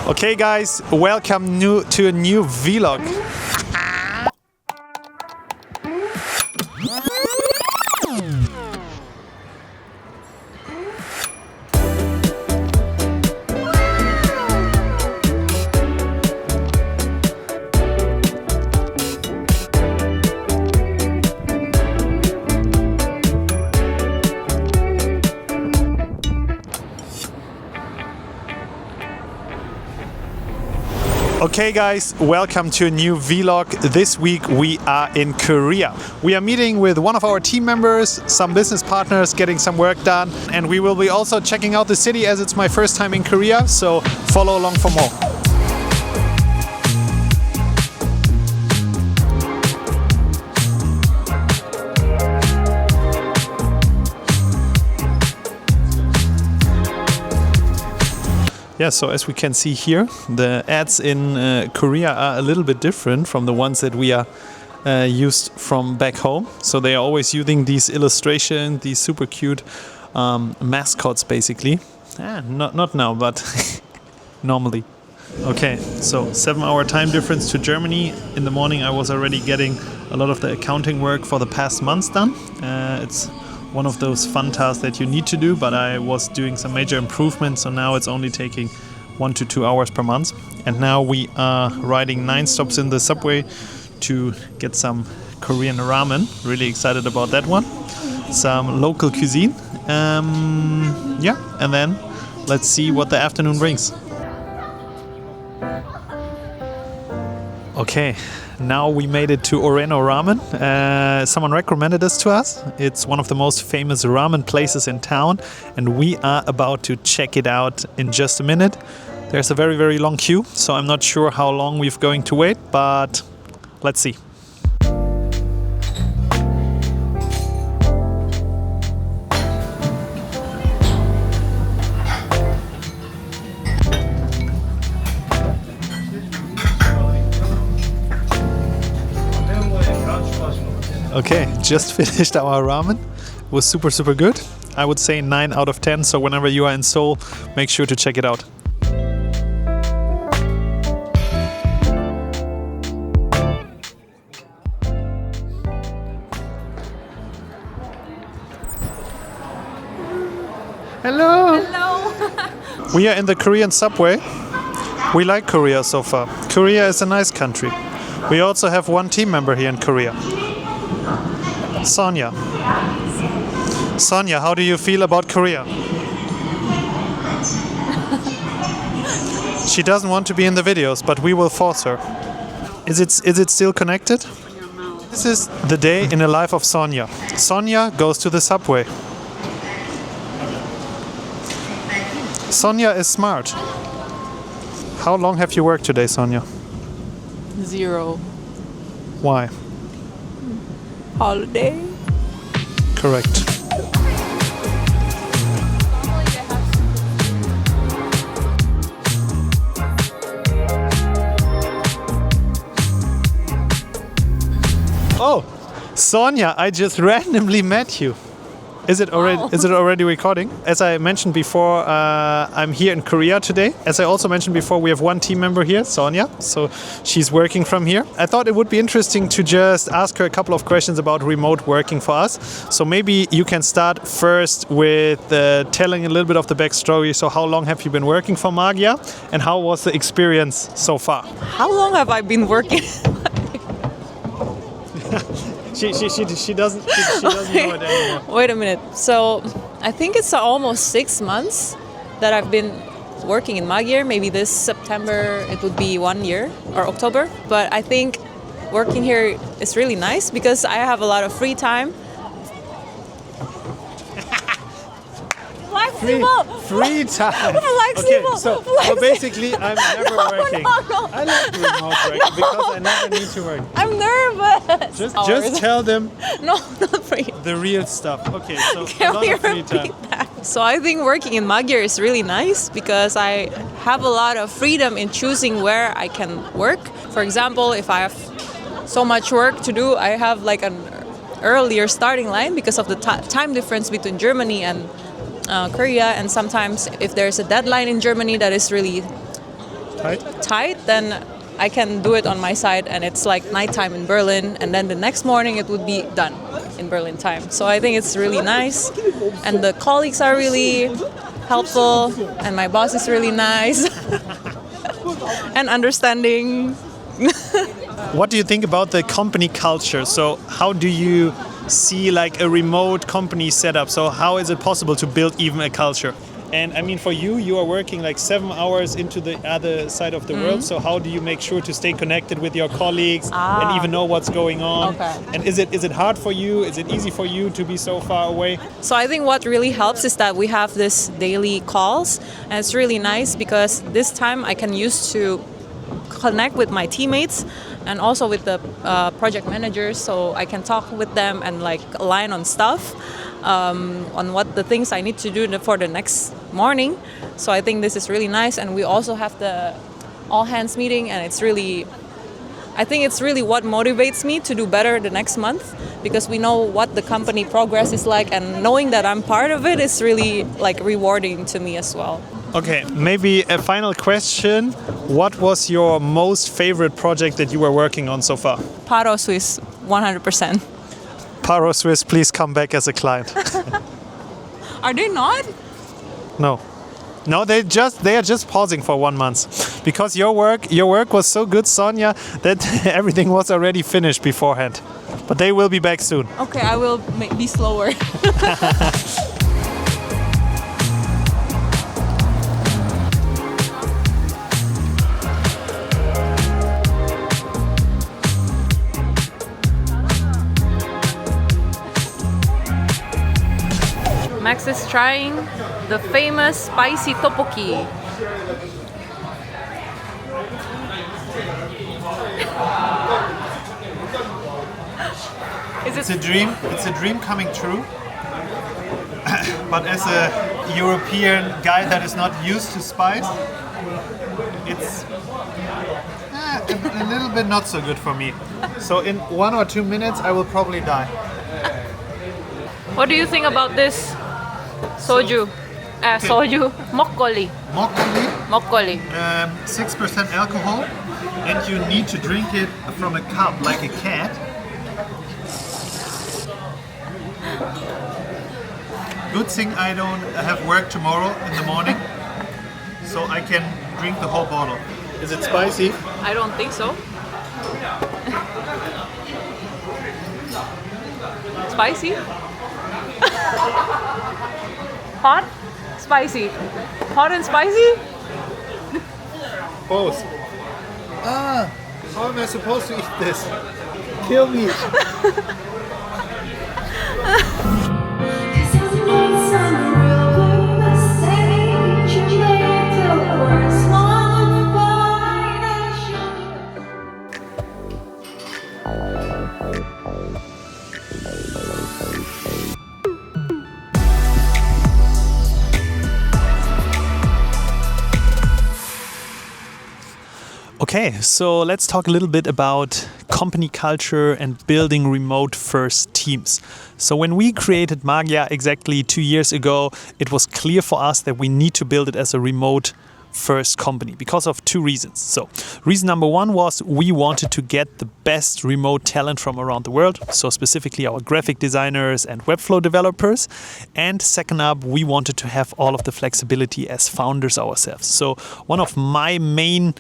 Okay guys, welcome to a new vlog. Okay guys, welcome to a new vlog. This week we are in Korea. We are meeting with one of our team members, some business partners, getting some work done, and we will be also checking out the city as it's my first time in Korea, so follow along for more. Yeah, so as we can see here, the ads in Korea are a little bit different from the ones that we are used from back home. So they are always using these illustrations, these super cute mascots basically. Not now, but normally. Okay, so 7-hour time difference to Germany. In the morning I was already getting a lot of the accounting work for the past months done. It's one of those fun tasks that you need to do, but I was doing some major improvements, so now it's only taking 1 to 2 hours per month. And now we are riding 9 stops in the subway to get some Korean ramen. Really excited about that one. Some local cuisine. Yeah, and then let's see what the afternoon brings. Okay, now we made it to Oreno Ramen. Someone recommended this to us. It's one of the most famous ramen places in town, and we are about to check it out in just a minute. There's a very, very long queue, so I'm not sure how long we're going to wait, but let's see. Okay, just finished our ramen. It was super, super good. I would say 9 out of 10, so whenever you are in Seoul, make sure to check it out. Hello! Hello! We are in the Korean subway. We like Korea so far. Korea is a nice country. We also have one team member here in Korea. Sonya. Sonya, how do you feel about Korea? She doesn't want to be in the videos, but we will force her. Is it still connected? This is the day in the life of Sonya. Sonya goes to the subway. Sonya is smart. How long have you worked today, Sonya? 0. Why? Holiday? Correct. Oh, Sonya, I just randomly met you. Is it already recording? As I mentioned before, I'm here in Korea today. As I also mentioned before, we have one team member here, Sonya. So she's working from here. I thought it would be interesting to just ask her a couple of questions about remote working for us. So maybe you can start first with telling a little bit of the backstory. So how long have you been working for Magier, and how was the experience so far? How long have I been working? She doesn't know it anymore. Wait a minute. So I think it's almost 6 months that I've been working in Magier. Maybe this September it would be 1 year, or October. But I think working here is really nice because I have a lot of free time. Free time. Flexible. Okay, so basically I'm never working. No. I like remote work because I never need to work. I'm nervous. Just tell them No, not free. the real stuff. Okay, so Can a lot we of free repeat time. that? So I think working in Magier is really nice because I have a lot of freedom in choosing where I can work. For example, if I have so much work to do, I have like an earlier starting line because of the time difference between Germany and Korea. And sometimes if there's a deadline in Germany that is really tight, then I can do it on my side, and it's like nighttime in Berlin, and then the next morning it would be done in Berlin time. So I think it's really nice, and the colleagues are really helpful, and my boss is really nice and understanding. What do you think about the company culture? So how do you see like a remote company setup? So how is it possible to build even a culture? And I mean, for you, you are working like 7 hours into the other side of the world. So how do you make sure to stay connected with your colleagues and even know what's going on? Okay. And is it hard for you? Is it easy for you to be so far away? So I think what really helps is that we have this daily calls, and it's really nice because this time I can use to connect with my teammates and also with the project managers, so I can talk with them and like align on stuff, on what the things I need to do for the next morning. So I think this is really nice, and we also have the all hands meeting, and I think it's really what motivates me to do better the next month, because we know what the company progress is like, and knowing that I'm part of it is really like rewarding to me as well. Okay, maybe a final question. What was your most favorite project that you were working on so far? Paro Swiss, 100%. Paro Swiss, please come back as a client. Are they not? No. No, they are just pausing for 1 month, because your work was so good, Sonya, that everything was already finished beforehand. But they will be back soon. Okay, I will be slower. Max is trying the famous spicy tteokbokki. It's a dream coming true. But as a European guy that is not used to spice, it's a little bit not so good for me. So in 1 or 2 minutes I will probably die. What do you think about this soju? Soju, mokkoli. Mokkoli, 6% alcohol, and you need to drink it from a cup like a cat. Good thing I don't have work tomorrow in the morning, so I can drink the whole bottle. Is it spicy? I don't think so. Spicy? Hot? Spicy? Hot and spicy? Both. How am I supposed to eat this? Kill me. Okay, so let's talk a little bit about company culture and building remote first teams. So when we created Magier exactly 2 years ago, it was clear for us that we need to build it as a remote first company because of 2 reasons. So reason number 1 was we wanted to get the best remote talent from around the world, so specifically our graphic designers and Webflow developers. And second up, we wanted to have all of the flexibility as founders ourselves. So one of my main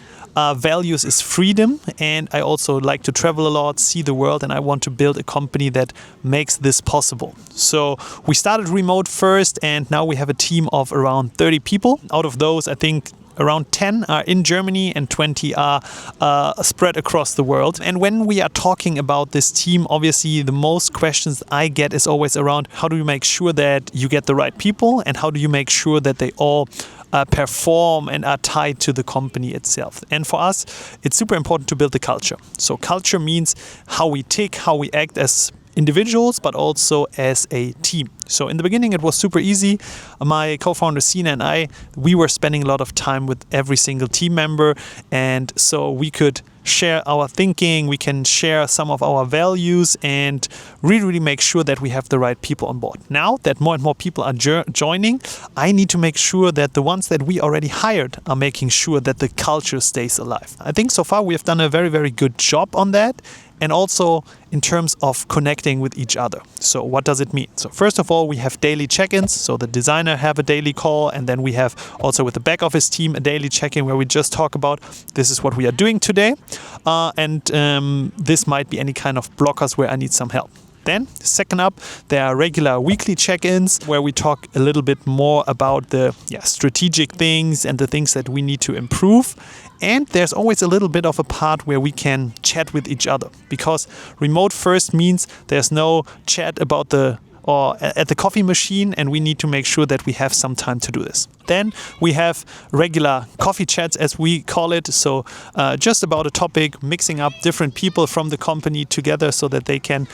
values is freedom, and I also like to travel a lot, see the world, and I want to build a company that makes this possible. So we started remote first, and now we have a team of around 30 people. Out of those, I think around 10 are in Germany and 20 are spread across the world. And when we are talking about this team, obviously the most questions I get is always around how do you make sure that you get the right people, and how do you make sure that they all perform and are tied to the company itself. And for us, it's super important to build the culture. So culture means how we tick, how we act as individuals, but also as a team. So in the beginning, it was super easy. My co-founder Sina and I, we were spending a lot of time with every single team member, and so we could share our thinking, we can share some of our values, and really make sure that we have the right people on board. Now that more and more people are joining, I need to make sure that the ones that we already hired are making sure that the culture stays alive. I think so far we have done a very good job on that, and also in terms of connecting with each other. So what does it mean? So first of all, we have daily check-ins. So the designer have a daily call, and then we have also with the back office team a daily check-in where we just talk about this is what we are doing today, and this might be any kind of blockers where I need some help. Then, second up, there are regular weekly check-ins where we talk a little bit more about the strategic things and the things that we need to improve. And there's always a little bit of a part where we can chat with each other, because remote first means there's no chat about at the coffee machine, and we need to make sure that we have some time to do this. Then we have regular coffee chats, as we call it. So just about a topic, mixing up different people from the company together so that they can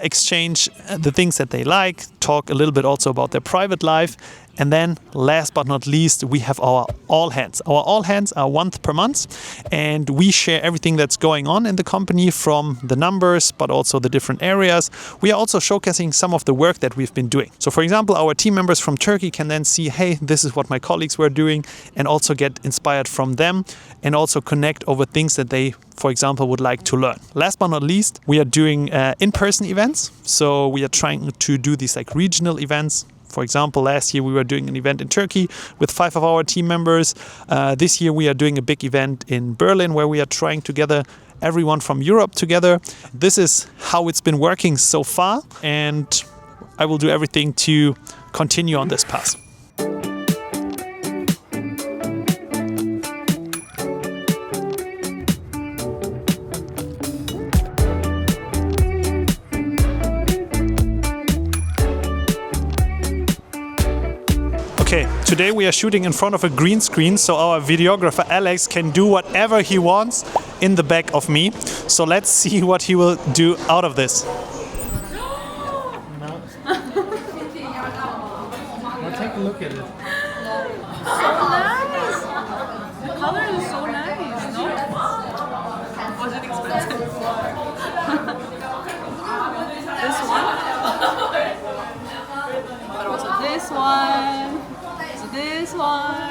exchange the things that they like, talk a little bit also about their private life. And then last but not least, we have our all hands. Our all hands are once per month, and we share everything that's going on in the company, from the numbers, but also the different areas. We are also showcasing some of the work that we've been doing. So for example, our team members from Turkey can then see, hey, this is what my colleagues were doing, and also get inspired from them, and also connect over things that they, for example, would like to learn. Last but not least, we are doing in-person events. So we are trying to do these like regional events. For example, last year we were doing an event in Turkey with 5 of our team members. This year we are doing a big event in Berlin where we are trying to gather everyone from Europe together. This is how it's been working so far, and I will do everything to continue on this path. Okay, today we are shooting in front of a green screen, so our videographer Alex can do whatever he wants in the back of me. So let's see what he will do out of this. Now take a look at it. So nice! The color is so nice, no? Was it expensive? This one? But also this one. This one.